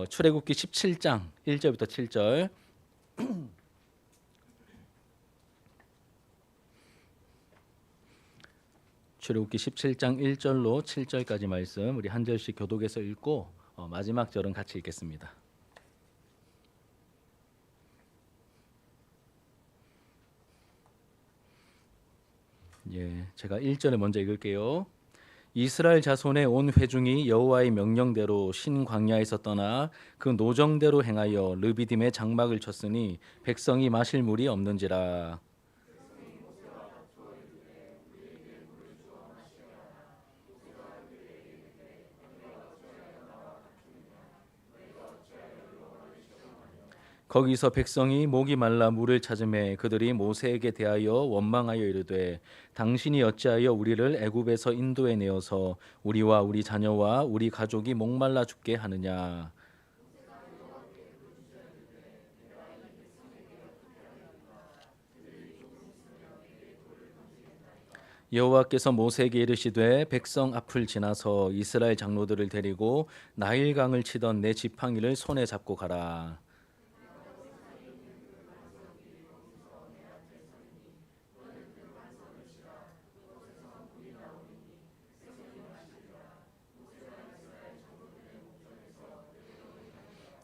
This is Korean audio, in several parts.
출애굽기 17장 1절부터 7절. 출애굽기 17장 1절로 7절까지 말씀 우리 한 절씩 교독해서 읽고 마지막 절은 같이 읽겠습니다. 제가 1절에 먼저 읽을게요. 이스라엘 자손의 온 회중이 여호와의 명령대로 신 광야에서 떠나 그 노정대로 행하여 르비딤의 장막을 쳤으니 백성이 마실 물이 없는지라. 거기서 백성이 목이 말라 물을 찾음에 그들이 모세에게 대하여 원망하여 이르되 당신이 어찌하여 우리를 애굽에서 인도해 내어서 우리와 우리 자녀와 우리 가족이 목말라 죽게 하느냐. 여호와께서 모세에게 이르시되 백성 앞을 지나서 이스라엘 장로들을 데리고 나일강을 치던 내 지팡이를 손에 잡고 가라.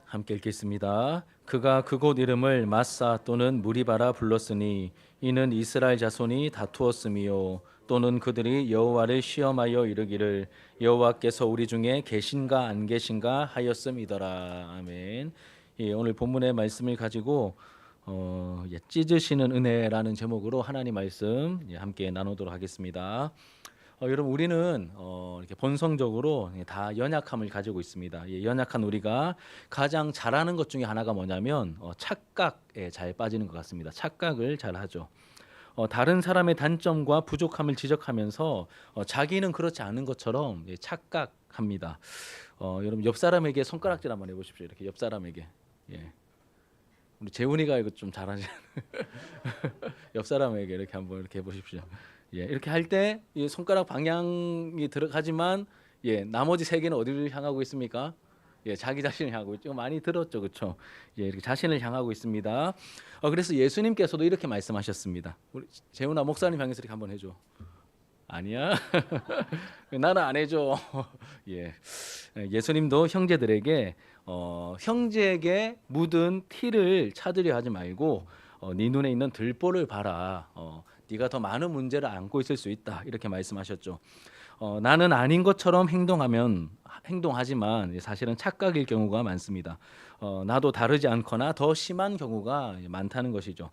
함께 읽겠습니다. 그가 그곳 이름을 마사 또는 무리바라 불렀으니 이는 이스라엘 자손이 다투었음이요 또는 그들이 여호와를 시험하여 이르기를 여호와께서 우리 중에 계신가 안 계신가 하였음이더라. 아멘. 오늘 본문의 말씀을 가지고 찢으시는 은혜라는 제목으로 하나님 말씀 함께 나누도록 하겠습니다. 여러분 우리는 이렇게 본성적으로 다 연약함을 가지고 있습니다. 연약한 우리가 가장 잘하는 것 중에 하나가 뭐냐면 착각에 잘 빠지는 것 같습니다. 착각을 잘 하죠. 다른 사람의 단점과 부족함을 지적하면서 자기는 그렇지 않은 것처럼 착각합니다. 여러분 옆 사람에게 손가락질 한번 해보십시오. 이렇게 옆 사람에게. 우리 재훈이가 이거 좀 잘하지. 옆 사람에게 이렇게 한번 이렇게 해보십시오. 이렇게 할 때 손가락 방향이 들어가지만 나머지 세 개는 어디를 향하고 있습니까? 자기 자신을 향하고 있죠. 많이 들었죠, 그렇죠? 이렇게 자신을 향하고 있습니다. 그래서 예수님께서도 이렇게 말씀하셨습니다. 우리 재훈아 목사님 향해서 이렇게 한번 해줘. 아니야? 나는 안 해줘. 예수님도 형제들에게 형제에게 묻은 티를 찾으려 하지 말고 네 눈에 있는 들보를 봐라. 네가 더 많은 문제를 안고 있을 수 있다. 이렇게 말씀하셨죠. 나는 아닌 것처럼 행동하지만 사실은 착각일 경우가 많습니다. 나도 다르지 않거나 더 심한 경우가 많다는 것이죠.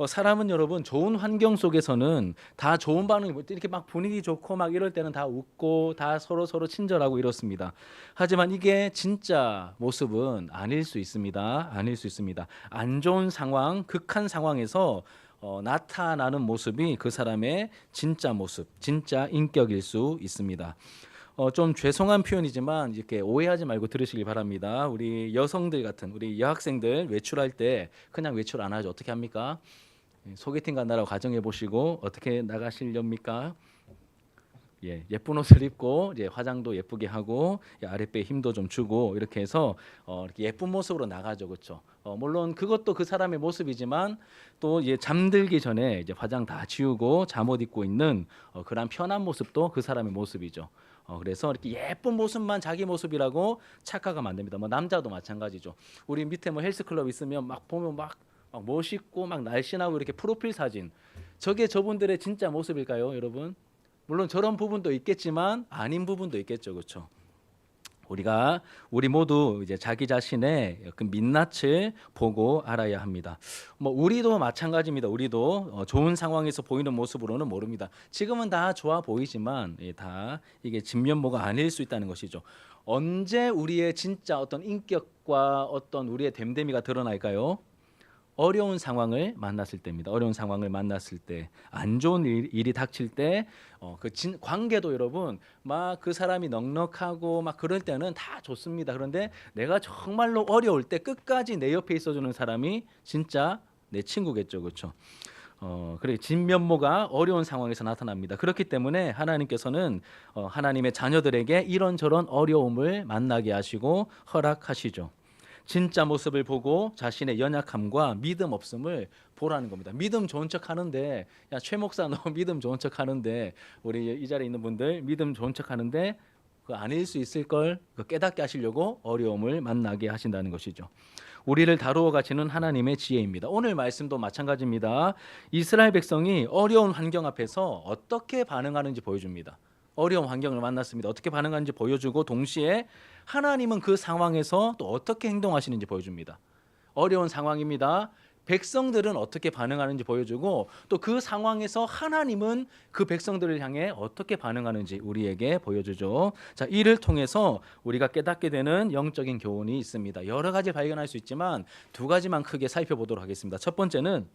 사람은 여러분 좋은 환경 속에서는 다 좋은 반응이 이렇게 막 분위기 좋고 막 이럴 때는 다 웃고 다 서로 친절하고 이렇습니다. 하지만 이게 진짜 모습은 아닐 수 있습니다. 아닐 수 있습니다. 안 좋은 상황, 극한 상황에서 나타나는 모습이 그 사람의 진짜 모습, 진짜 인격일 수 있습니다. 좀 죄송한 표현이지만 이렇게 오해하지 말고 들으시길 바랍니다. 우리 여성들 같은 우리 여학생들 외출할 때 그냥 외출 안 하죠. 어떻게 합니까? 소개팅 간다라고 가정해 보시고 어떻게 나가시렵니까? 예쁜 옷을 입고 화장도 예쁘게 하고 아랫배에 힘도 좀 주고 이렇게 해서 이렇게 예쁜 모습으로 나가죠, 그렇죠? 물론 그것도 그 사람의 모습이지만 또 잠들기 전에 화장 다 지우고 잠옷 입고 있는 그런 편한 모습도 그 사람의 모습이죠. 그래서 이렇게 예쁜 모습만 자기 모습이라고 착각하면 안 됩니다. 남자도 마찬가지죠. 우리 밑에 헬스클럽 있으면 막 보면 막 멋있고 막 날씬하고 이렇게 프로필 사진, 저게 저분들의 진짜 모습일까요, 여러분? 물론 저런 부분도 있겠지만 아닌 부분도 있겠죠, 그렇죠? 우리 모두 이제 자기 자신의 그 민낯을 보고 알아야 합니다. 우리도 마찬가지입니다. 우리도 좋은 상황에서 보이는 모습으로는 모릅니다. 지금은 다 좋아 보이지만 다 이게 진면모가 아닐 수 있다는 것이죠. 언제 우리의 진짜 어떤 인격과 어떤 우리의 됨됨이가 드러날까요? 어려운 상황을 만났을 때입니다. 어려운 상황을 만났을 때, 안 좋은 일이 닥칠 때, 관계도 여러분 막 그 사람이 넉넉하고 막 그럴 때는 다 좋습니다. 그런데 내가 정말로 어려울 때 끝까지 내 옆에 있어주는 사람이 진짜 내 친구겠죠, 그렇죠? 그래 진면모가 어려운 상황에서 나타납니다. 그렇기 때문에 하나님께서는 하나님의 자녀들에게 이런저런 어려움을 만나게 하시고 허락하시죠. 진짜 모습을 보고 자신의 연약함과 믿음 없음을 보라는 겁니다. 믿음 좋은 척 하는데, 야, 최 목사 너 믿음 좋은 척 하는데, 우리 이 자리에 있는 분들 믿음 좋은 척 하는데 그 아닐 수 있을 걸 깨닫게 하시려고 어려움을 만나게 하신다는 것이죠. 우리를 다루어 가시는 하나님의 지혜입니다. 오늘 말씀도 마찬가지입니다. 이스라엘 백성이 어려운 환경 앞에서 어떻게 반응하는지 보여줍니다. 어려운 환경을 만났습니다. 어떻게 반응하는지 보여주고 동시에 하나님은 그 상황에서 또 어떻게 행동하시는지 보여줍니다. 어려운 상황입니다. 백성들은 어떻게 반응하는지 보여주고 또 그 상황에서 하나님은 그 백성들을 향해 어떻게 반응하는지 우리에게 보여주죠. 자, 이를 통해서 우리가 깨닫게 되는 영적인 교훈이 있습니다. 여러 가지 발견할 수 있지만 두 가지만 크게 살펴보도록 하겠습니다. 첫 번째는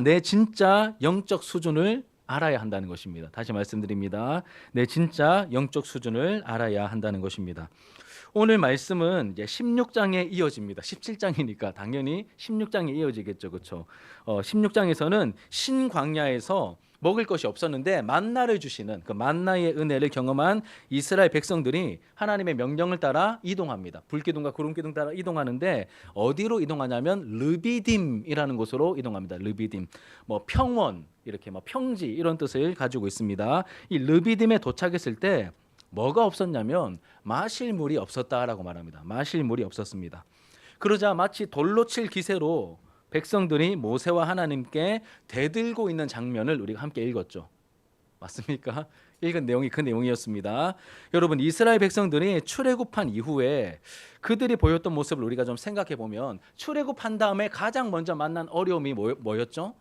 내 진짜 영적 수준을 알아야 한다는 것입니다. 다시 말씀드립니다. 내 진짜 영적 수준을 알아야 한다는 것입니다. 오늘 말씀은 이제 16장에 이어집니다. 17장이니까 당연히 16장에 이어지겠죠. 그렇죠? 16장에서는 신광야에서 먹을 것이 없었는데 만나를 주시는 그 만나의 은혜를 경험한 이스라엘 백성들이 하나님의 명령을 따라 이동합니다. 불기둥과 구름기둥 따라 이동하는데 어디로 이동하냐면 르비딤이라는 곳으로 이동합니다. 르비딤, 뭐 평원, 이렇게 뭐 평지 이런 뜻을 가지고 있습니다. 이 르비딤에 도착했을 때 뭐가 없었냐면 마실 물이 없었다라고 말합니다. 마실 물이 없었습니다. 그러자 마치 돌로 칠 기세로 백성들이 모세와 하나님께 대들고 있는 장면을 우리가 함께 읽었죠. 맞습니까? 읽은 내용이 그 내용이었습니다. 여러분, 이스라엘 백성들이 출애굽한 이후에 그들이 보였던 모습을 우리가 좀 생각해 보면 출애굽한 다음에 가장 먼저 만난 어려움이 뭐였죠?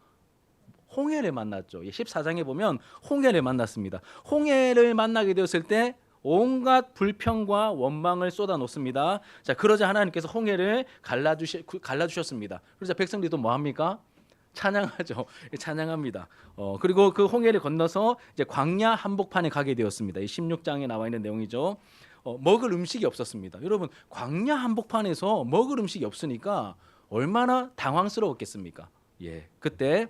홍해를 만났죠. 14장에 보면 홍해를 만났습니다. 홍해를 만나게 되었을 때 온갖 불평과 원망을 쏟아놓습니다. 자, 그러자 하나님께서 홍해를 갈라주셨습니다. 그러자 백성들이 또 뭐합니까? 찬양하죠. 찬양합니다. 그리고 그 홍해를 건너서 이제 광야 한복판에 가게 되었습니다. 이 16장에 나와 있는 내용이죠. 먹을 음식이 없었습니다. 여러분, 광야 한복판에서 먹을 음식이 없으니까 얼마나 당황스러웠겠습니까? 예, 그때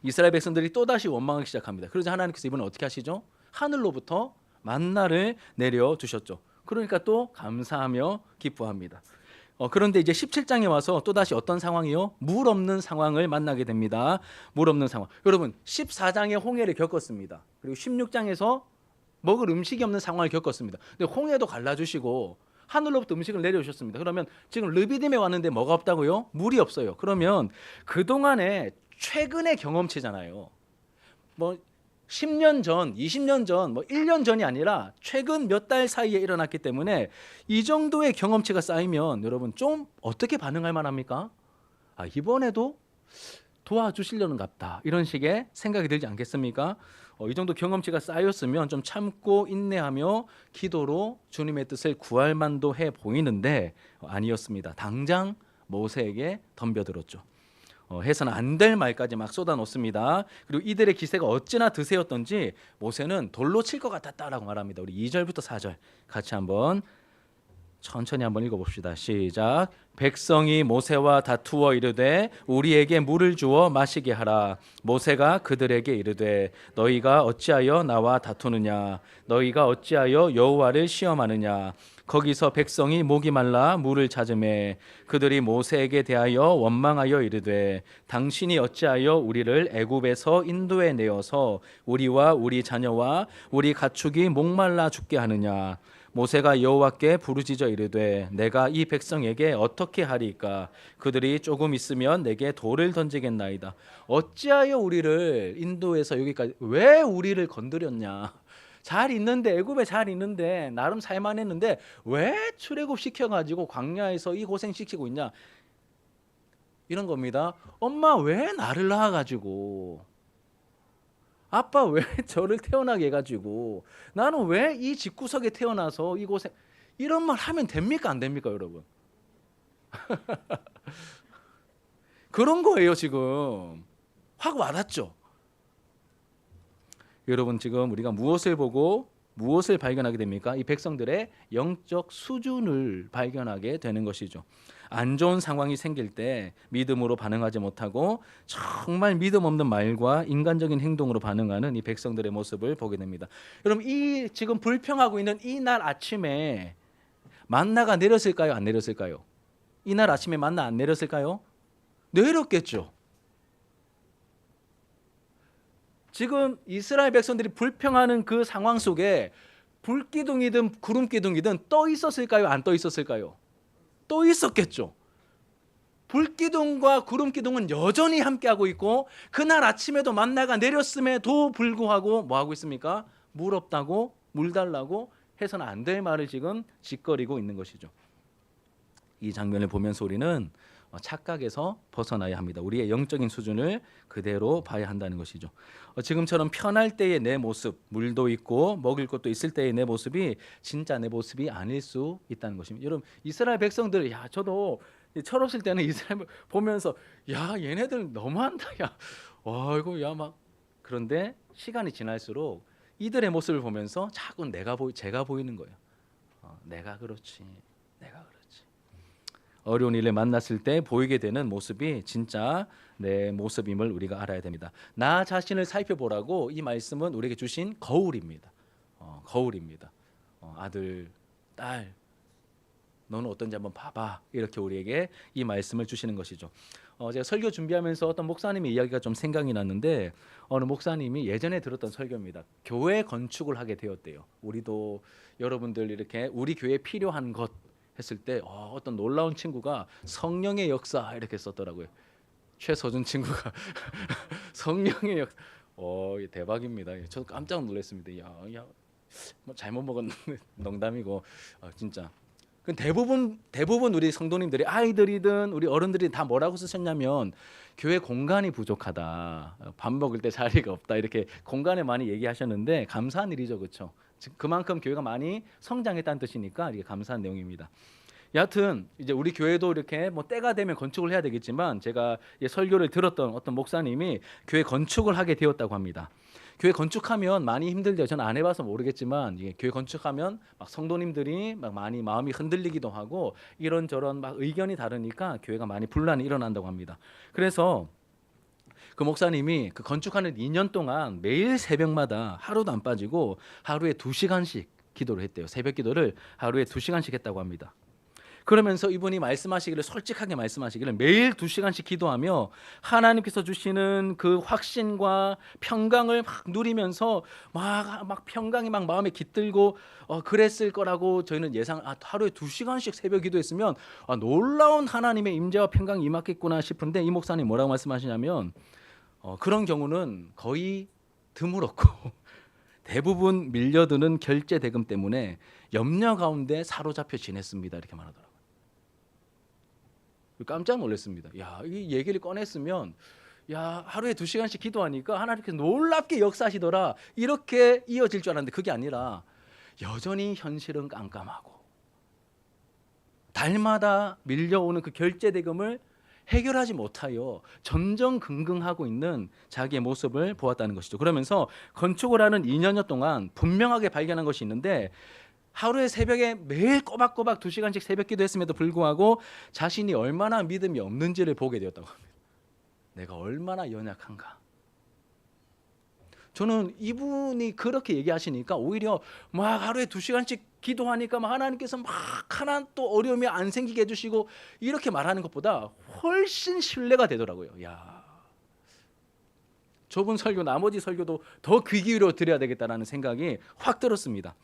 이스라엘 백성들이 또다시 원망하기 시작합니다. 그러자 하나님께서 이번에 어떻게 하시죠? 하늘로부터 만나를 내려주셨죠. 그러니까 또 감사하며 기뻐합니다. 그런데 이제 17장에 와서 또다시 어떤 상황이요? 물 없는 상황을 만나게 됩니다. 물 없는 상황. 여러분, 14장에 홍해를 겪었습니다. 그리고 16장에서 먹을 음식이 없는 상황을 겪었습니다. 근데 홍해도 갈라주시고 하늘로부터 음식을 내려주셨습니다. 그러면 지금 르비딤에 왔는데 뭐가 없다고요? 물이 없어요. 그러면 그동안에 최근의 경험치잖아요. 뭐 10년 전, 20년 전, 뭐 1년 전이 아니라 최근 몇 달 사이에 일어났기 때문에 이 정도의 경험치가 쌓이면 여러분 좀 어떻게 반응할 만합니까? 이번에도 도와주시려는 갑다. 이런 식의 생각이 들지 않겠습니까? 이 정도 경험치가 쌓였으면 좀 참고 인내하며 기도로 주님의 뜻을 구할 만도 해 보이는데 아니었습니다. 당장 모세에게 덤벼들었죠. 해서는 안 될 말까지 막 쏟아놓습니다. 그리고 이들의 기세가 어찌나 드세였던지 모세는 돌로 칠 것 같았다라고 말합니다. 우리 2절부터 4절 같이 한번 천천히 한번 읽어봅시다. 시작. 백성이 모세와 다투어 이르되 우리에게 물을 주어 마시게 하라. 모세가 그들에게 이르되 너희가 어찌하여 나와 다투느냐? 너희가 어찌하여 여호와를 시험하느냐? 거기서 백성이 목이 말라 물을 찾으매 그들이 모세에게 대하여 원망하여 이르되 당신이 어찌하여 우리를 애굽에서 인도해 내어서 우리와 우리 자녀와 우리 가축이 목말라 죽게 하느냐? 모세가 여호와께 부르짖어 이르되 내가 이 백성에게 어떻게 하리이까? 그들이 조금 있으면 내게 돌을 던지겠나이다. 어찌하여 우리를 인도에서 여기까지 왜 우리를 건드렸냐? 잘 있는데 애굽에 잘 있는데 나름 살만했는데 왜 출애굽 시켜가지고 광야에서 이 고생 시키고 있냐? 이런 겁니다. 엄마 왜 나를 낳아가지고 아빠 왜 저를 태어나게 해가지고 나는 왜 이 집구석에 태어나서 이 고생 이런 말 하면 됩니까 안 됩니까 여러분? 그런 거예요 지금. 확 와닿죠. 여러분 지금 우리가 무엇을 보고 무엇을 발견하게 됩니까? 이 백성들의 영적 수준을 발견하게 되는 것이죠. 안 좋은 상황이 생길 때 믿음으로 반응하지 못하고 정말 믿음 없는 말과 인간적인 행동으로 반응하는 이 백성들의 모습을 보게 됩니다. 여러분, 이 지금 불평하고 있는 이 날 아침에 만나가 내렸을까요? 안 내렸을까요? 이날 아침에 만나 안 내렸을까요? 내렸겠죠. 지금 이스라엘 백성들이 불평하는 그 상황 속에 불기둥이든 구름기둥이든 떠 있었을까요? 안 떠 있었을까요? 떠 있었겠죠. 불기둥과 구름기둥은 여전히 함께하고 있고 그날 아침에도 만나가 내렸음에도 불구하고 뭐 하고 있습니까? 물 없다고, 물 달라고 해서는 안 될 말을 지금 짓거리고 있는 것이죠. 이 장면을 보면서 우리는 착각에서 벗어나야 합니다. 우리의 영적인 수준을 그대로 봐야 한다는 것이죠. 지금처럼 편할 때의 내 모습, 물도 있고 먹을 것도 있을 때의 내 모습이 진짜 내 모습이 아닐 수 있다는 것입니다. 여러분, 이스라엘 백성들, 야, 저도 철없을 때는 이스라엘 보면서 야, 얘네들 너무한다, 야, 아이고, 야, 막. 그런데 시간이 지날수록 이들의 모습을 보면서 자꾸 제가 보이는 거예요. 내가 그렇지, 내가 그렇지. 어려운 일을 만났을 때 보이게 되는 모습이 진짜 내 모습임을 우리가 알아야 됩니다. 나 자신을 살펴보라고 이 말씀은 우리에게 주신 거울입니다. 거울입니다. 아들, 딸, 너는 어떤지 한번 봐봐. 이렇게 우리에게 이 말씀을 주시는 것이죠. 제가 설교 준비하면서 어떤 목사님의 이야기가 좀 생각이 났는데 어느 목사님이 예전에 들었던 설교입니다. 교회 건축을 하게 되었대요. 우리도 여러분들 이렇게 우리 교회에 필요한 것 했을 때 어떤 놀라운 친구가 성령의 역사 이렇게 썼더라고요. 최서준 친구가 성령의 역사. 대박입니다. 저도 깜짝 놀랐습니다. 야, 뭐 잘못 먹었는데 농담이고 진짜. 대부분 우리 성도님들이 아이들이든 우리 어른들이 다 뭐라고 쓰셨냐면 교회 공간이 부족하다, 밥 먹을 때 자리가 없다 이렇게 공간에 많이 얘기하셨는데 감사한 일이죠, 그렇죠? 그만큼 교회가 많이 성장했다는 뜻이니까 이게 감사한 내용입니다. 여하튼 이제 우리 교회도 이렇게 뭐 때가 되면 건축을 해야 되겠지만 제가 설교를 들었던 어떤 목사님이 교회 건축을 하게 되었다고 합니다. 교회 건축하면 많이 힘들대요. 저는 안 해봐서 모르겠지만 교회 건축하면 막 성도님들이 막 많이 마음이 흔들리기도 하고 이런저런 막 의견이 다르니까 교회가 많이 분란이 일어난다고 합니다. 그래서 그 목사님이 그 건축하는 2년 동안 매일 새벽마다 하루도 안 빠지고 하루에 2시간씩 기도를 했대요. 새벽 기도를 하루에 2시간씩 했다고 합니다. 그러면서 이분이 말씀하시기를 솔직하게 말씀하시기를 매일 2시간씩 기도하며 하나님께서 주시는 그 확신과 평강을 막 누리면서 막 평강이 막 마음에 깃들고 그랬을 거라고 저희는 하루에 2시간씩 새벽 기도했으면 놀라운 하나님의 임재와 평강이 임하겠구나 싶은데 이 목사님 뭐라고 말씀하시냐면 그런 경우는 거의 드물었고 대부분 밀려드는 결제 대금 때문에 염려 가운데 사로잡혀 지냈습니다. 이렇게 말하더라고요. 깜짝 놀랐습니다. 야, 이 얘기를 꺼냈으면 야, 하루에 2시간씩 기도하니까 하나님께서 놀랍게 역사하시더라 이렇게 이어질 줄 알았는데 그게 아니라 여전히 현실은 깜깜하고 달마다 밀려오는 그 결제 대금을 해결하지 못하여 전전긍긍하고 있는 자기의 모습을 보았다는 것이죠. 그러면서 건축을 하는 2년여 동안 분명하게 발견한 것이 있는데 하루에 새벽에 매일 꼬박꼬박 2시간씩 새벽 기도했음에도 불구하고 자신이 얼마나 믿음이 없는지를 보게 되었다고 합니다. 내가 얼마나 연약한가. 저는 이분이 그렇게 얘기하시니까 오히려 막 하루에 2시간씩 기도하니까 막 하나님께서 막 하나 또 어려움이 안 생기게 해주시고 이렇게 말하는 것보다 훨씬 신뢰가 되더라고요. 야, 저분 설교 나머지 설교도 더 귀 기울여 드려야 되겠다라는 생각이 확 들었습니다.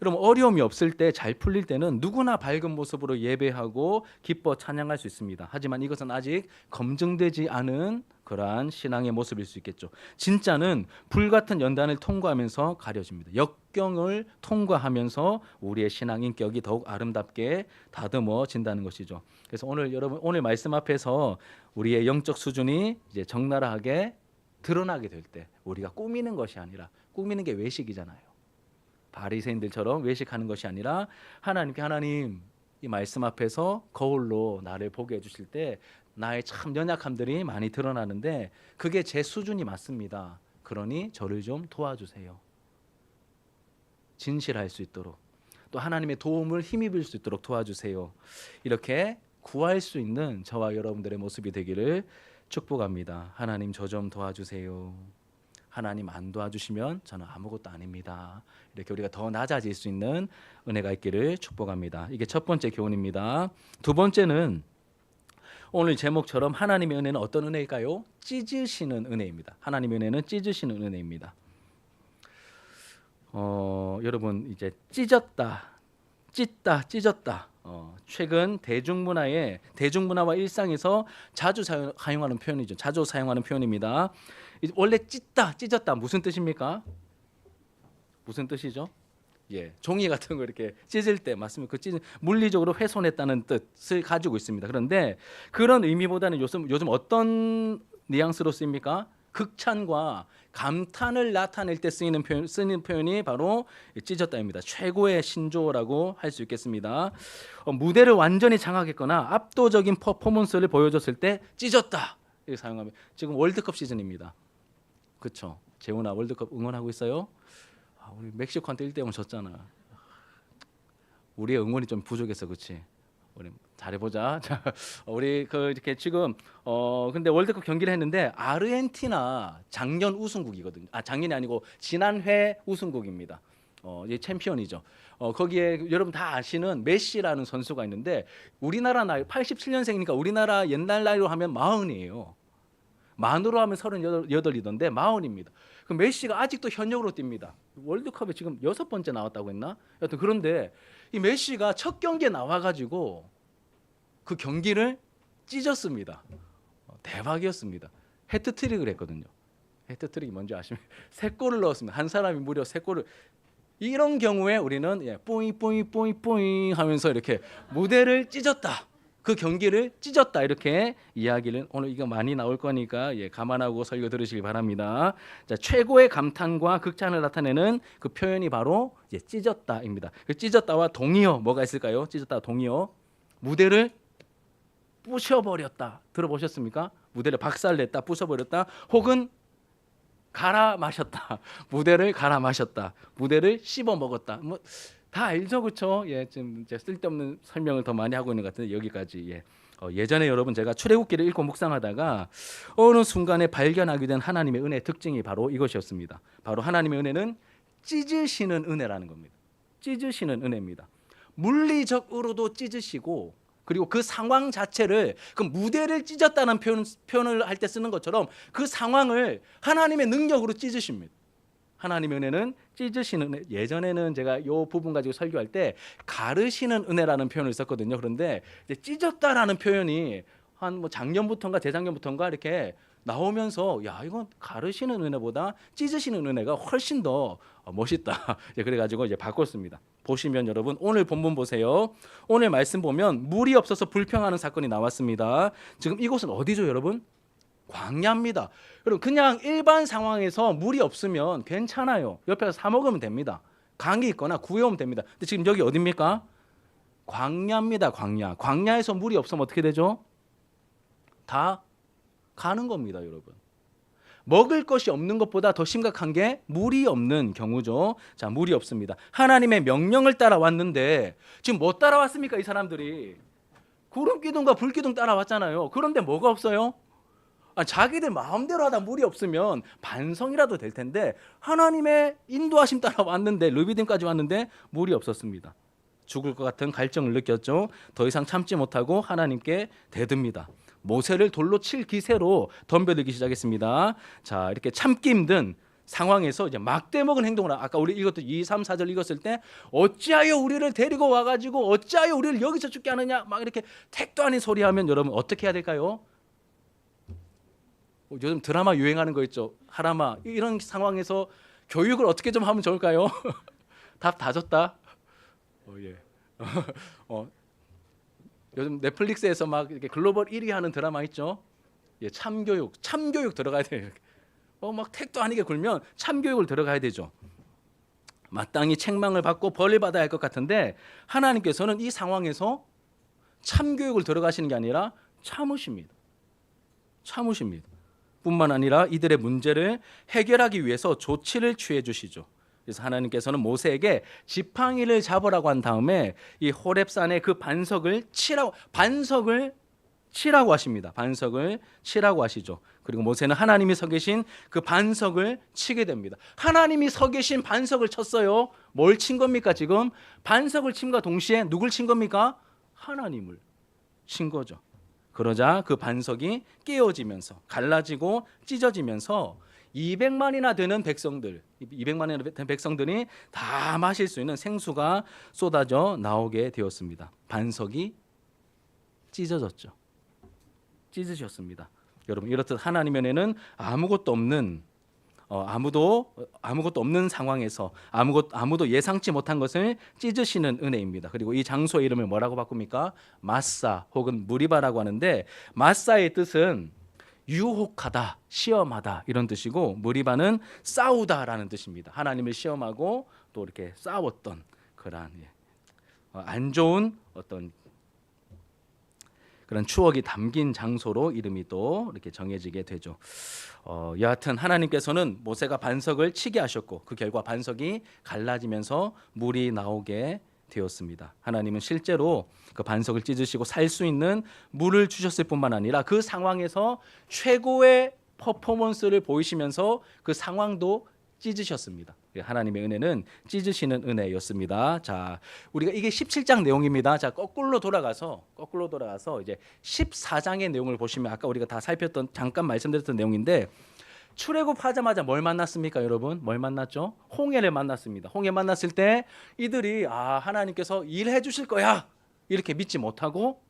여러분, 어려움이 없을 때 잘 풀릴 때는 누구나 밝은 모습으로 예배하고 기뻐 찬양할 수 있습니다. 하지만 이것은 아직 검증되지 않은 그러한 신앙의 모습일 수 있겠죠. 진짜는 불같은 연단을 통과하면서 가려집니다. 역경을 통과하면서 우리의 신앙 인격이 더욱 아름답게 다듬어진다는 것이죠. 그래서 오늘 말씀 앞에서 우리의 영적 수준이 이제 적나라하게 드러나게 될 때 우리가 꾸미는 것이 아니라 꾸미는 게 외식이잖아요. 바리새인들처럼 외식하는 것이 아니라 하나님 이 말씀 앞에서 거울로 나를 보게 해주실 때 나의 참 연약함들이 많이 드러나는데 그게 제 수준이 맞습니다. 그러니 저를 좀 도와주세요. 진실할 수 있도록 또 하나님의 도움을 힘입을 수 있도록 도와주세요. 이렇게 구할 수 있는 저와 여러분들의 모습이 되기를 축복합니다. 하나님 저 좀 도와주세요. 하나님 안 도와주시면 저는 아무것도 아닙니다. 이렇게 우리가 더 낮아질 수 있는 은혜가 있기를 축복합니다. 이게 첫 번째 교훈입니다. 두 번째는 오늘 제목처럼 하나님의 은혜는 어떤 은혜일까요? 찢으시는 은혜입니다. 하나님의 은혜는 찢으시는 은혜입니다. 여러분 이제 찢었다, 찢다, 찢었다. 최근 대중문화와 일상에서 자주 사용하는 표현이죠. 자주 사용하는 표현입니다. 원래 찢다, 찢었다 무슨 뜻입니까? 무슨 뜻이죠? 예, 종이 같은 거 이렇게 찢을 때 맞습니다. 그 찢은 물리적으로 훼손했다는 뜻을 가지고 있습니다. 그런데 그런 의미보다는 요즘 어떤 뉘앙스로 쓰입니까? 극찬과 감탄을 나타낼 때 쓰는 표현이 바로 찢었다입니다. 최고의 신조어라고 할 수 있겠습니다. 무대를 완전히 장악했거나 압도적인 퍼포먼스를 보여줬을 때 찢었다 이렇게 사용하면 지금 월드컵 시즌입니다. 그렇죠? 재훈아 월드컵 응원하고 있어요? 우리 멕시코한테 1대0 졌잖아. 우리의 응원이 좀 부족해서 그렇지. 우리 잘해보자. 자, 우리 이렇게 지금 근데 월드컵 경기를 했는데 아르헨티나 작년 우승국이거든요. 작년이 아니고 지난해 우승국입니다. 이제 챔피언이죠. 거기에 여러분 다 아시는 메시라는 선수가 있는데 우리나라 나이 87년생이니까 우리나라 옛날 나이로 하면 40이에요. 만으로 하면 38이던데 40입니다. 그 메시가 아직도 현역으로 뜁니다. 월드컵에 지금 6번째 나왔다고 했나? 여튼 그런데 이 메시가 첫 경기에 나와가지고 그 경기를 찢었습니다. 대박이었습니다. 해트트릭을 했거든요. 해트트릭이 뭔지 아시면 3골을 넣었습니다. 한 사람이 무려 3골을. 이런 경우에 우리는 뽀잉 뽀잉 뽀잉 뽀잉 하면서 이렇게 무대를 찢었다. 그 경기를 찢었다 이렇게 이야기를 오늘 이거 많이 나올 거니까 감안하고 설교 들으시기 바랍니다. 자, 최고의 감탄과 극찬을 나타내는 그 표현이 바로 찢었다입니다. 그 찢었다와 동의어 뭐가 있을까요? 찢었다 동의어 무대를 부셔버렸다 들어보셨습니까? 무대를 박살냈다 부셔버렸다 혹은 갈아 마셨다 무대를 갈아 마셨다 무대를 씹어 먹었다 뭐 다 알죠, 그렇죠? 지금 이제 쓸데없는 설명을 더 많이 하고 있는 것 같은데 여기까지. 예전에 여러분 제가 출애굽기를 읽고 묵상하다가 어느 순간에 발견하게 된 하나님의 은혜의 특징이 바로 이것이었습니다. 바로 하나님의 은혜는 찢으시는 은혜라는 겁니다. 찢으시는 은혜입니다. 물리적으로도 찢으시고 그리고 그 상황 자체를 그 무대를 찢었다는 표현을 할 때 쓰는 것처럼 그 상황을 하나님의 능력으로 찢으십니다. 하나님의 은혜는 찢으시는 은혜. 예전에는 제가 이 부분 가지고 설교할 때 가르시는 은혜라는 표현을 썼거든요. 그런데 이제 찢었다라는 표현이 한 작년부터인가 재작년부터인가 이렇게 나오면서 이건 가르시는 은혜보다 찢으시는 은혜가 훨씬 더 멋있다. 그래가지고 이제 바꿨습니다. 보시면 여러분 오늘 본문 보세요. 오늘 말씀 보면 물이 없어서 불평하는 사건이 나왔습니다. 지금 이곳은 어디죠, 여러분? 광야입니다. 여러분 그냥 일반 상황에서 물이 없으면 괜찮아요. 옆에서 사 먹으면 됩니다. 강이 있거나 구해오면 됩니다. 근데 지금 여기 어디입니까? 광야입니다. 광야. 광야에서 물이 없으면 어떻게 되죠? 다 가는 겁니다, 여러분. 먹을 것이 없는 것보다 더 심각한 게 물이 없는 경우죠. 자, 물이 없습니다. 하나님의 명령을 따라왔는데 지금 뭐 따라왔습니까? 이 사람들이 구름 기둥과 불 기둥 따라왔잖아요. 그런데 뭐가 없어요? 자기들 마음대로 하다 물이 없으면 반성이라도 될 텐데 하나님의 인도하심 따라 왔는데 르비딤까지 왔는데 물이 없었습니다. 죽을 것 같은 갈증을 느꼈죠. 더 이상 참지 못하고 하나님께 대듭니다. 모세를 돌로 칠 기세로 덤벼들기 시작했습니다. 자, 이렇게 참기 힘든 상황에서 이제 막대먹은 행동을 아까 우리 이것도 2, 3, 4절 읽었을 때 어찌하여 우리를 데리고 와가지고 어찌하여 우리를 여기서 죽게 하느냐 막 이렇게 택도 아닌 소리하면 여러분 어떻게 해야 될까요? 요즘 드라마 유행하는 거 있죠. 하라마. 이런 상황에서 교육을 어떻게 좀 하면 좋을까요? 답 다 줬다. 예. 요즘 넷플릭스에서 막 이렇게 글로벌 1위 하는 드라마 있죠. 참교육 들어가야 돼요. 막 택도 아니게 굴면 참교육을 들어가야 되죠. 마땅히 책망을 받고 벌을 받아야 할 것 같은데 하나님께서는 이 상황에서 참교육을 들어가시는 게 아니라 참으십니다. 뿐만 아니라 이들의 문제를 해결하기 위해서 조치를 취해 주시죠. 그래서 하나님께서는 모세에게 지팡이를 잡으라고 한 다음에 이 호렙산에 그 반석을 치라고 하십니다. 반석을 치라고 하시죠. 그리고 모세는 하나님이 서 계신 그 반석을 치게 됩니다. 하나님이 서 계신 반석을 쳤어요. 뭘 친 겁니까? 지금 반석을 침과 동시에 누굴 친 겁니까? 하나님을 친 거죠. 그러자 그 반석이 깨어지면서 갈라지고 찢어지면서 200만이나 되는 백성들이 다 마실 수 있는 생수가 쏟아져 나오게 되었습니다. 반석이 찢어졌습니다. 여러분, 이렇듯 하나님의 은혜는 아무것도 없는 상황에서 아무도 예상치 못한 것을 찢으시는 은혜입니다. 그리고 이 장소의 이름을 뭐라고 바꿉니까? 마사 혹은 무리바라고 하는데, 마사의 뜻은 유혹하다, 시험하다 이런 뜻이고, 무리바는 싸우다라는 뜻입니다. 하나님을 시험하고 또 이렇게 싸웠던 그런 안 좋은 어떤 그런 추억이 담긴 장소로 이름이 또 이렇게 정해지게 되죠. 여하튼 하나님께서는 모세가 반석을 치게 하셨고, 그 결과 반석이 갈라지면서 물이 나오게 되었습니다. 하나님은 실제로 그 반석을 찢으시고 살 수 있는 물을 주셨을 뿐만 아니라 그 상황에서 최고의 퍼포먼스를 보이시면서 그 상황도 찢으셨습니다. 하나님의 은혜는 찢으시는 은혜였습니다. 자, 우리가 이게 17장 내용입니다. 자, 거꾸로 돌아가서 이제 14장의 내용을 보시면 아까 우리가 다 살폈던 잠깐 말씀드렸던 내용인데, 출애굽하자마자 뭘 만났습니까, 여러분? 뭘 만났죠? 홍해를 만났습니다. 홍해 만났을 때 이들이 하나님께서 일해 주실 거야 이렇게 믿지 못하고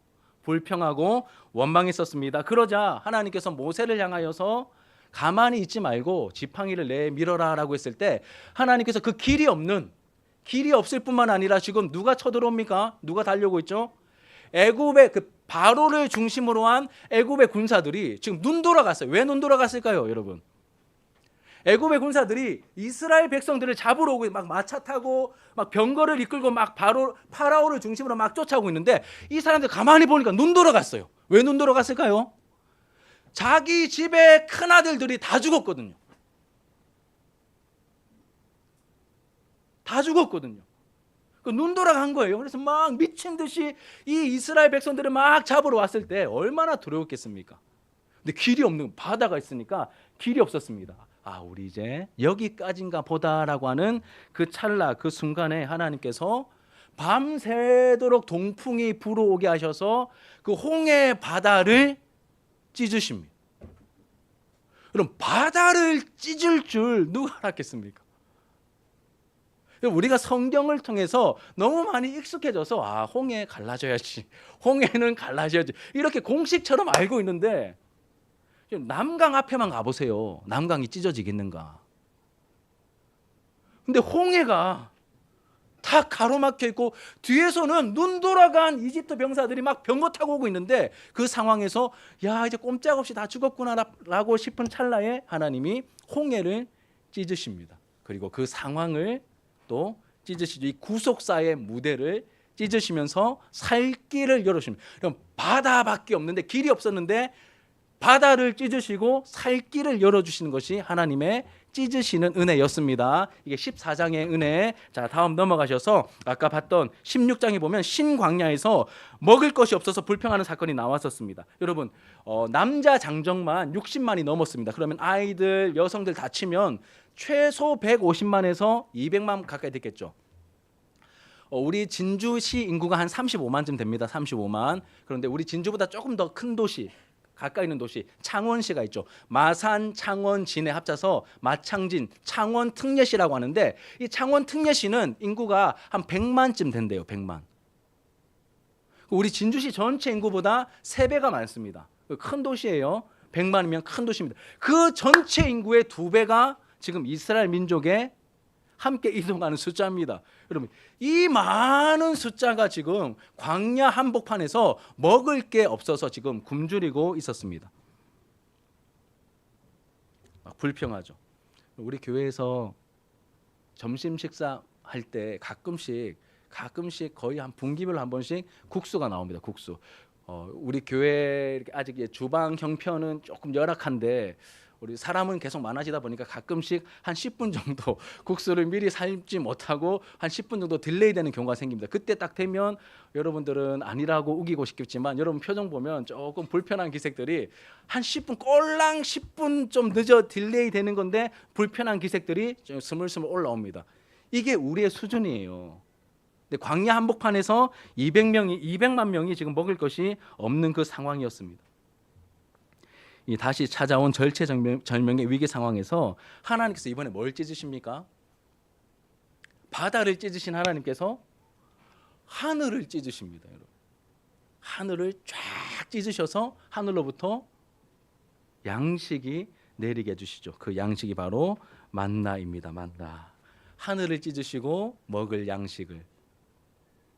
불평하고 원망했었습니다. 그러자 하나님께서 모세를 향하여서 가만히 있지 말고 지팡이를 내밀어라라고 했을 때, 하나님께서 그 길이 없을 뿐만 아니라 지금 누가 쳐들어옵니까? 누가 달려오고 있죠? 애굽의 그 바로를 중심으로 한 애굽의 군사들이 지금 눈 돌아갔어요. 왜 눈 돌아갔을까요, 여러분? 애굽의 군사들이 이스라엘 백성들을 잡으러 오고 막 마차 타고 막 병거를 이끌고 막 파라오를 중심으로 막 쫓아오고 있는데, 이 사람들 가만히 보니까 눈 돌아갔어요. 왜 눈 돌아갔을까요? 자기 집의 큰아들들이 다 죽었거든요. 눈 돌아간 거예요. 그래서 막 미친 듯이 이 이스라엘 백성들을 막 잡으러 왔을 때 얼마나 두려웠겠습니까? 근데 길이 없는, 바다가 있으니까 길이 없었습니다. 우리 이제 여기까지인가 보다라고 하는 그 찰나, 그 순간에 하나님께서 밤새도록 동풍이 불어오게 하셔서 그 홍해 바다를 찢으십니다. 그럼 바다를 찢을 줄 누가 알았겠습니까? 우리가 성경을 통해서 너무 많이 익숙해져서 홍해 갈라져야지, 홍해는 갈라져야지 이렇게 공식처럼 알고 있는데, 남강 앞에만 가보세요. 남강이 찢어지겠는가? 근데 홍해가 다 가로막혀 있고 뒤에서는 눈 돌아간 이집트 병사들이 막 병거 타고 오고 있는데, 그 상황에서 이제 꼼짝없이 다 죽었구나라고 싶은 찰나에 하나님이 홍해를 찢으십니다. 그리고 그 상황을 또 찢으시죠. 이 구속사의 무대를 찢으시면서 살 길을 열어주십니다. 그럼 바다밖에 없는데, 길이 없었는데 바다를 찢으시고 살 길을 열어주시는 것이 하나님의 찢으시는 은혜였습니다. 이게 14장의 은혜. 자, 다음 넘어가셔서 아까 봤던 16장에 보면 신광야에서 먹을 것이 없어서 불평하는 사건이 나왔었습니다. 여러분, 남자 장정만 60만이 넘었습니다. 그러면 아이들, 여성들 다 치면 최소 150만에서 200만 가까이 됐겠죠. 우리 진주시 인구가 한 35만쯤 됩니다. 35만. 그런데 우리 진주보다 조금 더 큰 도시, 가까이 있는 도시 창원시가 있죠. 마산, 창원, 진해 합쳐서 마창진, 창원 특례시라고 하는데, 이 창원 특례시는 인구가 한 100만쯤 된대요. 100만. 우리 진주시 전체 인구보다 3배가 많습니다. 큰 도시예요. 100만이면 큰 도시입니다. 그 전체 인구의 2배가 지금 이스라엘 민족의 함께 이동하는 숫자입니다. 여러분, 이 많은 숫자가 지금 광야 한복판에서 먹을 게 없어서 지금 굶주리고 있었습니다. 불평하죠. 우리 교회에서 점심 식사할 때 가끔씩 거의 한 분기별로 한 번씩 국수가 나옵니다. 국수. 우리 교회 아직 주방 형편은 조금 열악한데 우리 사람은 계속 많아지다 보니까 가끔씩 한 10분 정도 국수를 미리 삶지 못하고 한 10분 정도 딜레이 되는 경우가 생깁니다. 그때 딱 되면 여러분들은 아니라고 우기고 싶겠지만 여러분 표정 보면 조금 불편한 기색들이 한 10분 꼴랑 10분 좀 늦어 딜레이 되는 건데 불편한 기색들이 좀 스물스물 올라옵니다. 이게 우리의 수준이에요. 근데 광야 한복판에서 200만 명이 지금 먹을 것이 없는 그 상황이었습니다. 이 다시 찾아온 절체절명의 위기 상황에서 하나님께서 이번에 뭘 찢으십니까? 바다를 찢으신 하나님께서 하늘을 찢으십니다. 여러분. 하늘을 쫙 찢으셔서 하늘로부터 양식이 내리게 해주시죠. 그 양식이 바로 만나입니다. 만나. 하늘을 찢으시고 먹을 양식을,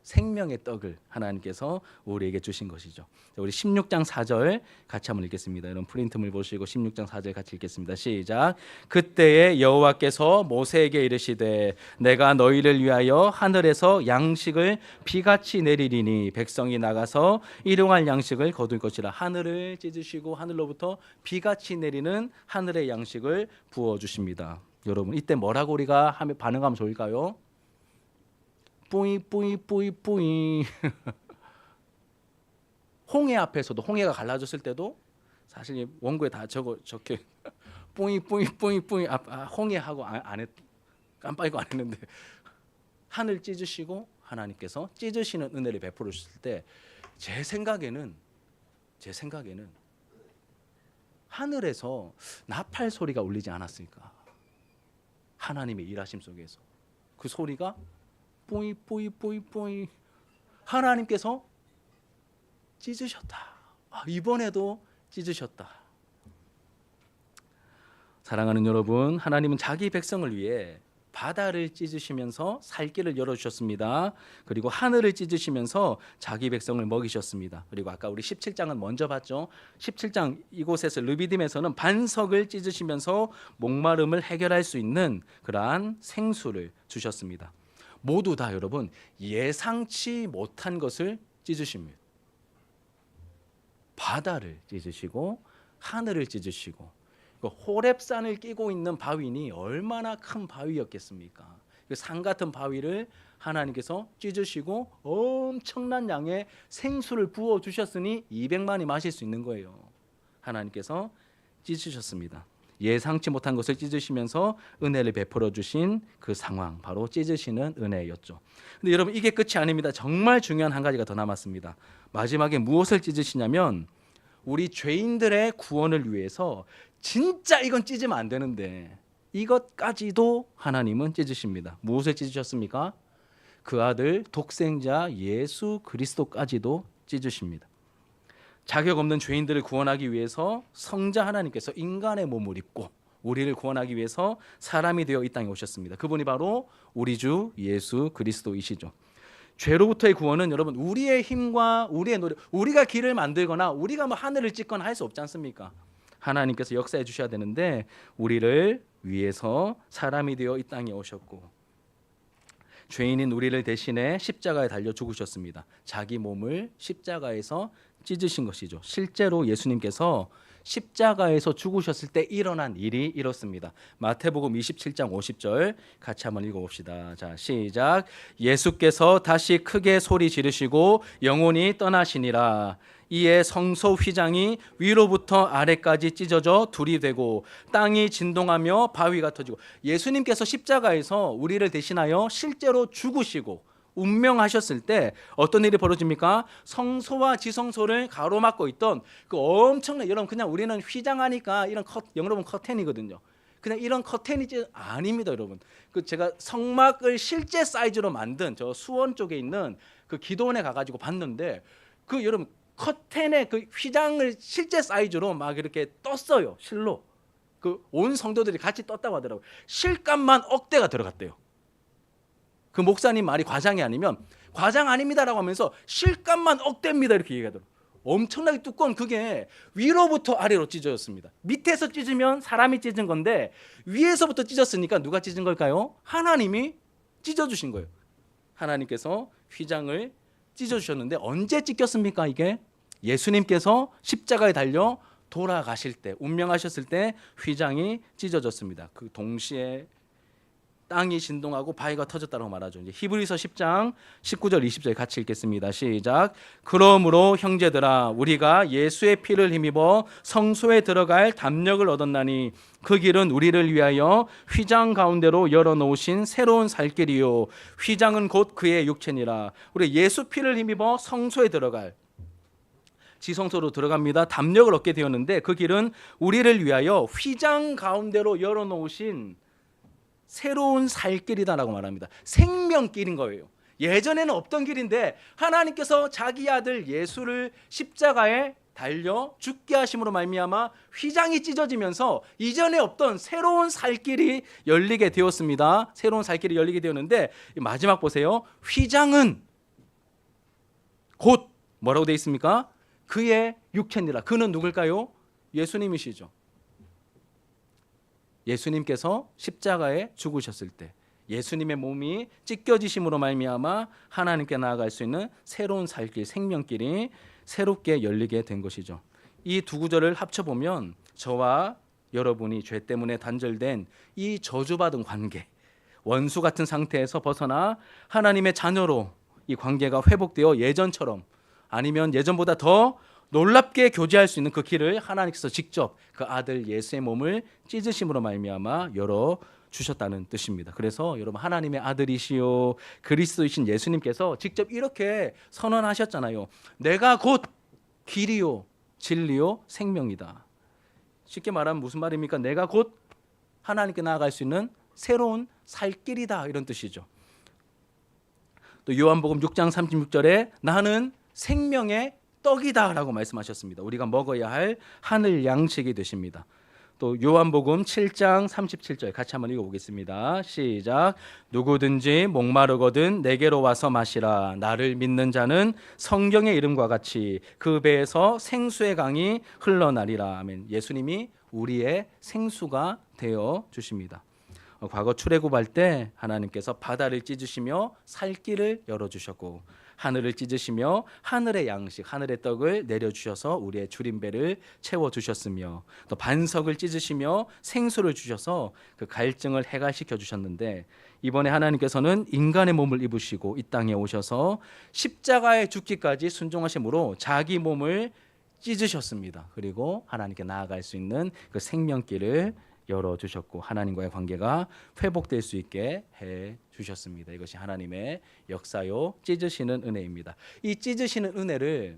생명의 떡을 하나님께서 우리에게 주신 것이죠. 우리 16장 4절 같이 한번 읽겠습니다. 여러분 프린트물 보시고 16장 4절 같이 읽겠습니다. 시작. 그때에 여호와께서 모세에게 이르시되 내가 너희를 위하여 하늘에서 양식을 비같이 내리리니 백성이 나가서 일용할 양식을 거둘 것이라. 하늘을 찢으시고 하늘로부터 비같이 내리는 하늘의 양식을 부어 주십니다. 여러분 이때 뭐라고 우리가 반응하면 좋을까요? 뿌이 뿌이 뿌이 뿌이. 홍해 앞에서도 홍해가 갈라졌을 때도 사실 원고에 다 적혀 뿌이 뿌이 뿌이 뿌이. 홍해하고 안 했, 깜빡이고 안 했는데 하늘 찢으시고 하나님께서 찢으시는 은혜를 베풀어 주실 때 제 생각에는 하늘에서 나팔 소리가 울리지 않았을까? 하나님의 일하심 속에서 그 소리가 뿌이 뿌이 뿌이 뿌이. 하나님께서 찢으셨다. 이번에도 찢으셨다. 사랑하는 여러분, 하나님은 자기 백성을 위해 바다를 찢으시면서 살 길을 열어주셨습니다. 그리고 하늘을 찢으시면서 자기 백성을 먹이셨습니다. 그리고 아까 우리 17장은 먼저 봤죠. 17장 이곳에서 르비딤에서는 반석을 찢으시면서 목마름을 해결할 수 있는 그러한 생수를 주셨습니다. 모두 다 여러분 예상치 못한 것을 찢으십니다. 바다를 찢으시고 하늘을 찢으시고, 호렙산을 끼고 있는 바위니 얼마나 큰 바위였겠습니까? 그 산 같은 바위를 하나님께서 찢으시고 엄청난 양의 생수를 부어 주셨으니 200만이 마실 수 있는 거예요. 하나님께서 찢으셨습니다. 예상치 못한 것을 찢으시면서 은혜를 베풀어 주신 그 상황, 바로 찢으시는 은혜였죠. 근데 여러분 이게 끝이 아닙니다. 정말 중요한 한 가지가 더 남았습니다. 마지막에 무엇을 찢으시냐면 우리 죄인들의 구원을 위해서 진짜 이건 찢으면 안 되는데 이것까지도 하나님은 찢으십니다. 무엇을 찢으셨습니까? 그 아들 독생자 예수 그리스도까지도 찢으십니다. 자격 없는 죄인들을 구원하기 위해서 성자 하나님께서 인간의 몸을 입고 우리를 구원하기 위해서 사람이 되어 이 땅에 오셨습니다. 그분이 바로 우리 주 예수 그리스도이시죠. 죄로부터의 구원은 여러분 우리의 힘과 우리의 노력, 우리가 길을 만들거나 우리가 뭐 하늘을 찢거나 할 수 없지 않습니까? 하나님께서 역사해 주셔야 되는데 우리를 위해서 사람이 되어 이 땅에 오셨고 죄인인 우리를 대신해 십자가에 달려 죽으셨습니다. 자기 몸을 십자가에서 찢으신 것이죠. 실제로 예수님께서 십자가에서 죽으셨을 때 일어난 일이 이렇습니다. 마태복음 27장 50절 같이 한번 읽어봅시다. 자, 시작. 예수께서 다시 크게 소리 지르시고 영혼이 떠나시니라. 이에 성소 휘장이 위로부터 아래까지 찢어져 둘이 되고 땅이 진동하며 바위가 터지고. 예수님께서 십자가에서 우리를 대신하여 실제로 죽으시고 운명하셨을 때 어떤 일이 벌어집니까? 성소와 지성소를 가로막고 있던 그 엄청난, 여러분 그냥 우리는 휘장하니까 이런 여러분 커튼이거든요. 그냥 이런 커튼이 아닙니다, 여러분. 그 제가 성막을 실제 사이즈로 만든 저 수원 쪽에 있는 그 기도원에 가가지고 봤는데 그 여러분 커튼의 그 휘장을 실제 사이즈로 막 이렇게 떴어요, 실로. 그 온 성도들이 같이 떴다고 하더라고요. 실값만 억대가 들어갔대요. 그 목사님 말이 과장이 아니면 과장 아닙니다라고 하면서 실값만 억대입니다 이렇게 얘기하더라고요. 엄청나게 두꺼운 그게 위로부터 아래로 찢어졌습니다. 밑에서 찢으면 사람이 찢은 건데 위에서부터 찢었으니까 누가 찢은 걸까요? 하나님이 찢어주신 거예요. 하나님께서 휘장을 찢어주셨는데 언제 찢겼습니까? 이게 예수님께서 십자가에 달려 돌아가실 때, 운명하셨을 때 휘장이 찢어졌습니다. 그 동시에 땅이 진동하고 바위가 터졌다고 말하죠. 이제 히브리서 10장 19절 20절 같이 읽겠습니다. 시작. 그러므로 형제들아 우리가 예수의 피를 힘입어 성소에 들어갈 담력을 얻었나니 그 길은 우리를 위하여 휘장 가운데로 열어놓으신 새로운 살 길이요 휘장은 곧 그의 육체니라. 우리 예수 피를 힘입어 성소에 들어갈 지성소로 들어갑니다. 담력을 얻게 되었는데 그 길은 우리를 위하여 휘장 가운데로 열어놓으신 새로운 살 길이다라고 말합니다. 생명길인 거예요. 예전에는 없던 길인데 하나님께서 자기 아들 예수를 십자가에 달려 죽게 하심으로 말미암아 휘장이 찢어지면서 이전에 없던 새로운 살 길이 열리게 되었습니다. 새로운 살 길이 열리게 되었는데 마지막 보세요. 휘장은 곧 뭐라고 되어 있습니까? 그의 육체니라. 그는 누굴까요? 예수님이시죠. 예수님께서 십자가에 죽으셨을 때 예수님의 몸이 찢겨지심으로 말미암아 하나님께 나아갈 수 있는 새로운 살길, 생명길이 새롭게 열리게 된 것이죠. 이 두 구절을 합쳐보면 저와 여러분이 죄 때문에 단절된 이 저주받은 관계, 원수 같은 상태에서 벗어나 하나님의 자녀로 이 관계가 회복되어 예전처럼 아니면 예전보다 더 놀랍게 교제할 수 있는 그 길을 하나님께서 직접 그 아들 예수의 몸을 찢으심으로 말미암아 열어 주셨다는 뜻입니다. 그래서 여러분 하나님의 아들이시요 그리스도이신 예수님께서 직접 이렇게 선언하셨잖아요. 내가 곧 길이요 진리요 생명이다. 쉽게 말하면 무슨 말입니까? 내가 곧 하나님께 나아갈 수 있는 새로운 살 길이다 이런 뜻이죠. 또 요한복음 6장 36절에 나는 생명의 떡이다라고 말씀하셨습니다. 우리가 먹어야 할 하늘 양식이 되십니다. 또 요한복음 7장 37절 같이 한번 읽어보겠습니다. 시작. 누구든지 목마르거든 내게로 와서 마시라. 나를 믿는 자는 성경의 이름과 같이 그 배에서 생수의 강이 흘러나리라. 아멘. 예수님이 우리의 생수가 되어 주십니다. 과거 출애굽할 때 하나님께서 바다를 찢으시며 살 길을 열어주셨고 하늘을 찢으시며 하늘의 양식, 하늘의 떡을 내려주셔서 우리의 주림배를 채워주셨으며 또 반석을 찢으시며 생수를 주셔서 그 갈증을 해갈시켜 주셨는데 이번에 하나님께서는 인간의 몸을 입으시고 이 땅에 오셔서 십자가에 죽기까지 순종하심으로 자기 몸을 찢으셨습니다. 그리고 하나님께 나아갈 수 있는 그 생명길을 열어주셨고 하나님과의 관계가 회복될 수 있게 해주셨습니다. 이것이 하나님의 역사요 찢으시는 은혜입니다. 이 찢으시는 은혜를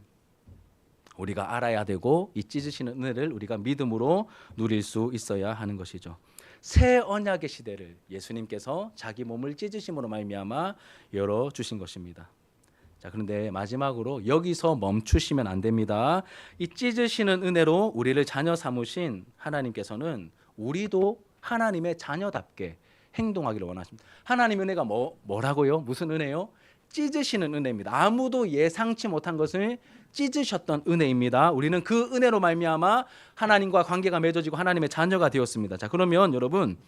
우리가 알아야 되고 이 찢으시는 은혜를 우리가 믿음으로 누릴 수 있어야 하는 것이죠. 새 언약의 시대를 예수님께서 자기 몸을 찢으심으로 말미암아 열어주신 것입니다. 자, 그런데 마지막으로 여기서 멈추시면 안 됩니다. 이 찢으시는 은혜로 우리를 자녀 삼으신 하나님께서는 우리도 하나님의 자녀답게 행동하기를 원하십니다. 하나님의 은혜가 뭐라고요? 무슨 은혜요? 찢으시는 은혜입니다. 아무도 예상치 못한 것을 찢으셨던 은혜입니다. 우리는 그 은혜로 말미암아 하나님과 관계가 맺어지고 하나님의 자녀가 되었습니다. 자, 그러면 여러분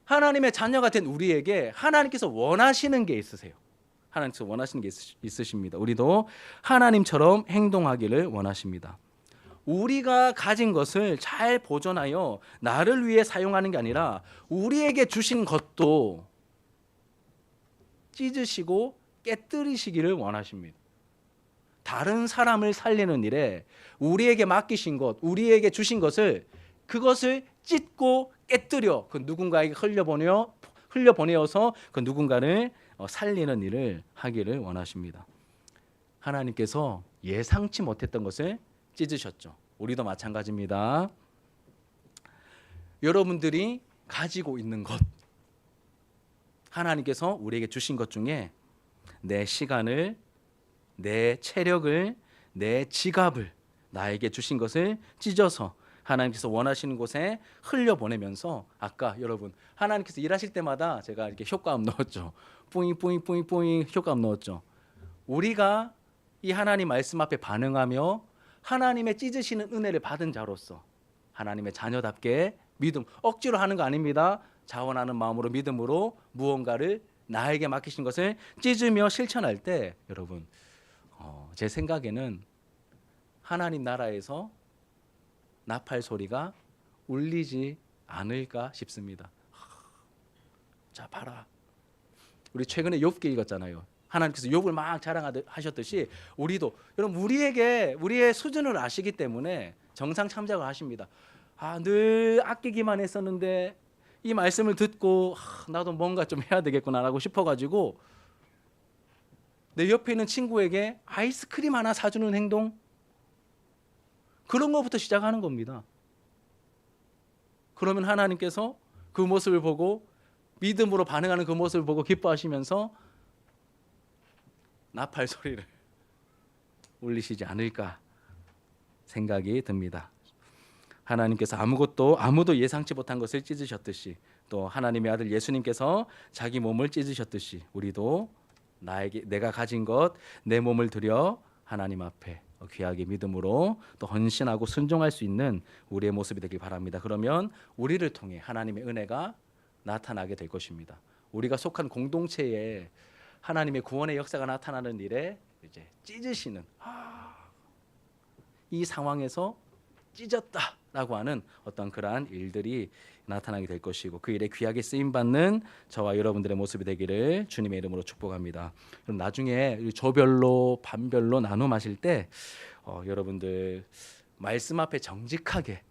하나님의 자녀가 된 우리에게 하나님께서 원하시는 게 있으세요. 하나님께서 원하시는 게 있으십니다. 우리도 하나님처럼 행동하기를 원하십니다. 우리가 가진 것을 잘 보존하여 나를 위해 사용하는 게 아니라 우리에게 주신 것도 찢으시고 깨뜨리시기를 원하십니다. 다른 사람을 살리는 일에 우리에게 맡기신 것, 우리에게 주신 것을 그것을 찢고 깨뜨려 그 누군가에게 흘려보내어서 그 누군가를 살리는 일을 하기를 원하십니다. 하나님께서 예상치 못했던 것을 찢으셨죠. 우리도 마찬가지입니다. 여러분들이 가지고 있는 것, 하나님께서 우리에게 주신 것 중에 내 시간을, 내 체력을, 내 지갑을 나에게 주신 것을 찢어서 하나님께서 원하시는 곳에 흘려보내면서 아까 여러분 하나님께서 일하실 때마다 제가 이렇게 효과음 넣었죠. 뿌잉 뿌잉 뿌잉 뿌잉 효과음 넣었죠. 우리가 이 하나님 말씀 앞에 반응하며 하나님의 찢으시는 은혜를 받은 자로서 하나님의 자녀답게 믿음, 억지로 하는 거 아닙니다. 자원하는 마음으로 믿음으로 무언가를 나에게 맡기신 것을 찢으며 실천할 때 여러분 제 생각에는 하나님 나라에서 나팔 소리가 울리지 않을까 싶습니다. 자, 봐라. 우리 최근에 욥기 읽었잖아요. 하나님께서 욥을 막 자랑하셨듯이 우리도, 여러분, 우리의 수준을 아시기 때문에 정상 참작을 하십니다. 늘 아끼기만 했었는데 이 말씀을 듣고 나도 뭔가 좀 해야 되겠구나라고 싶어가지고 내 옆에 있는 친구에게 아이스크림 하나 사주는 행동, 그런 것부터 시작하는 겁니다. 그러면 하나님께서 그 모습을 보고 믿음으로 반응하는 그 모습을 보고 기뻐하시면서 나팔 소리를 울리시지 않을까 생각이 듭니다. 하나님께서 아무도 예상치 못한 것을 찢으셨듯이, 또 하나님의 아들 예수님께서 자기 몸을 찢으셨듯이 우리도 내가 가진 것, 내 몸을 들여 하나님 앞에 귀하게 믿음으로 또 헌신하고 순종할 수 있는 우리의 모습이 되길 바랍니다. 그러면 우리를 통해 하나님의 은혜가 나타나게 될 것입니다. 우리가 속한 공동체에 하나님의 구원의 역사가 나타나는 일에 이제 찢으시는, 이 상황에서 찢었다라고 하는 어떤 그러한 일들이 나타나게 될 것이고, 그 일에 귀하게 쓰임 받는 저와 여러분들의 모습이 되기를 주님의 이름으로 축복합니다. 그럼 나중에 조별로 반별로 나눔하실 때 여러분들 말씀 앞에 정직하게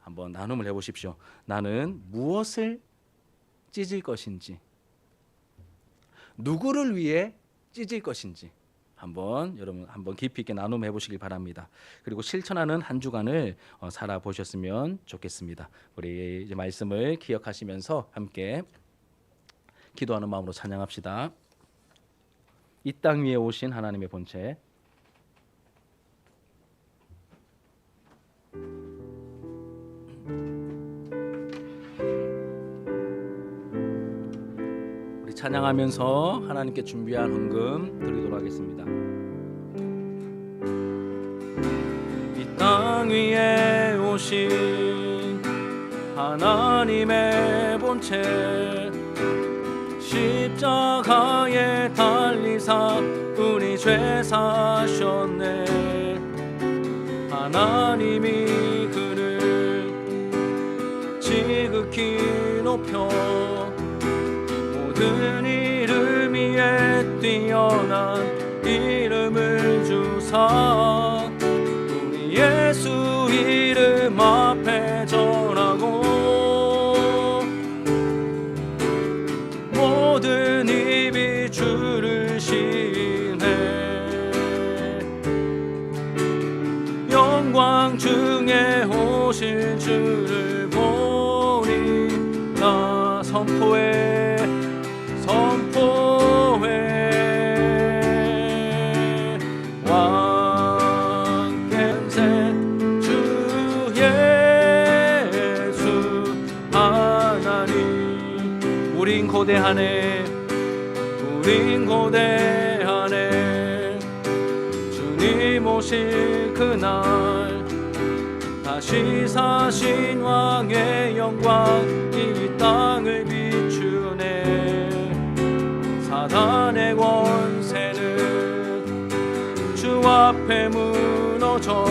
한번 나눔을 해보십시오. 나는 무엇을 찢을 것인지, 누구를 위해 찢을 것인지 여러분 한번 깊이 있게 나눔해 보시길 바랍니다. 그리고 실천하는 한 주간을 살아보셨으면 좋겠습니다. 우리 이제 말씀을 기억하시면서 함께 기도하는 마음으로 찬양합시다. 이 땅 위에 오신 하나님의 본체, 찬양하면서 하나님께 준비한 헌금 드리도록 하겠습니다. 이 땅 위에 오신 하나님의 본체, 십자가에 달리사 우리 죄 사셨네. 하나님이 그를 지극히 높여 모든 이름 위에 뛰어난 이름을 주사 우리 예수 이름 앞에 전하고 모든 입이 주를 시인해. 영광 중에 오실 주를 보니 나 선포해 왕견세 주 예수 하나님. 우린 고대하네 주님 오실 그날 다시 사신 왕의 영광 이 땅을 비추네. 사단의 권세는 주 앞에 무너져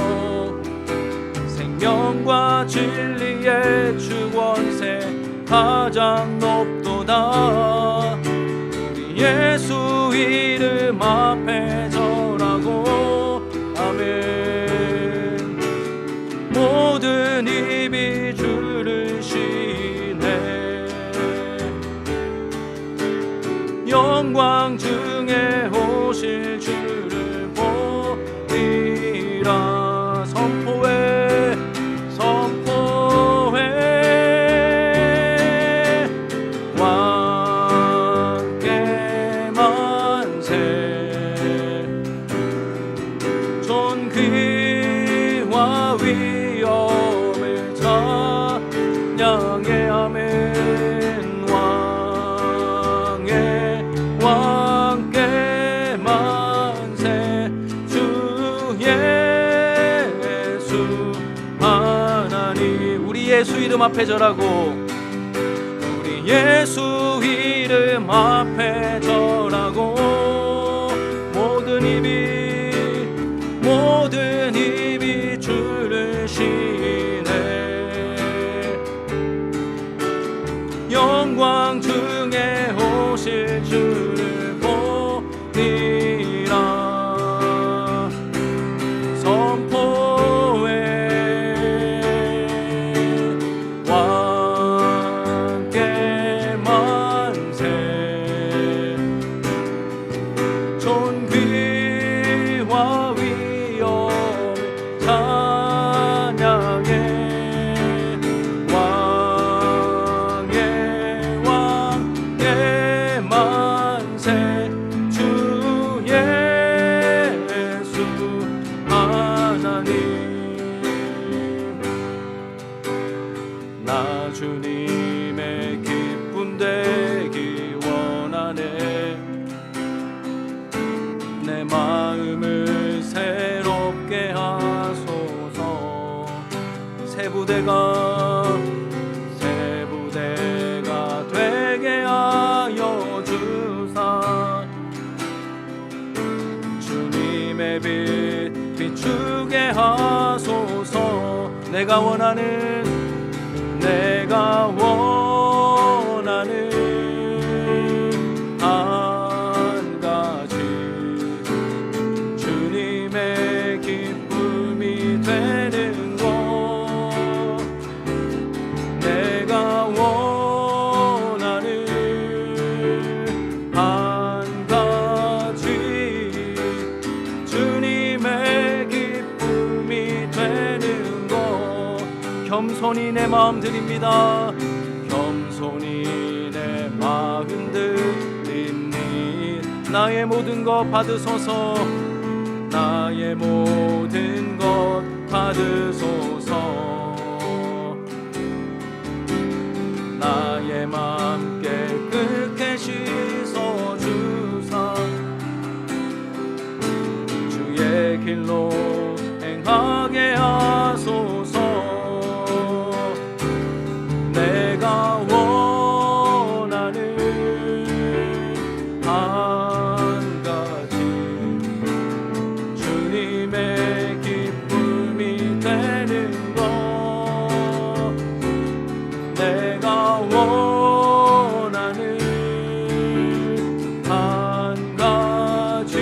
생명과 진리의 주 권세 가장 높도다. 우리 예수 이름 앞에 절하고 아멘. 모든 입이 주를 시네. 영광 중에 오실 주를 보리라. 선포해 왕께 만세. 존귀와 위엄을 찬양해 아멘. 왕께 만세. 주 예수 하나님. 우리 예수 이름 앞에 절하고 우리 예수 이름 앞에 절하고 모든 입이 주를 시네. 부대가 되게 하여 주사 주님의 빛 비추게 하소서. 내가 원하는 한 가지 주님의 기쁨이 되는 것. 내가 원하는 한 가지 주님의 기쁨이 되는 것. 겸손히 내 마음 드립니다. 겸손히 내 마음 드립니. 나의 모든 것 받으소서. 나의 모든 것 받으소서. 나의 맘 깨끗게 씻어주사 주의 길로 행하게 하소서. 내가 원하는 한 가지 주님의 기쁨이 되는 것. 내가 원하는 한 가지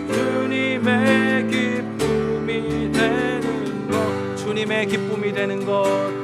주님의 기쁨이 되는 것. 주님의 기쁨이 되는 것.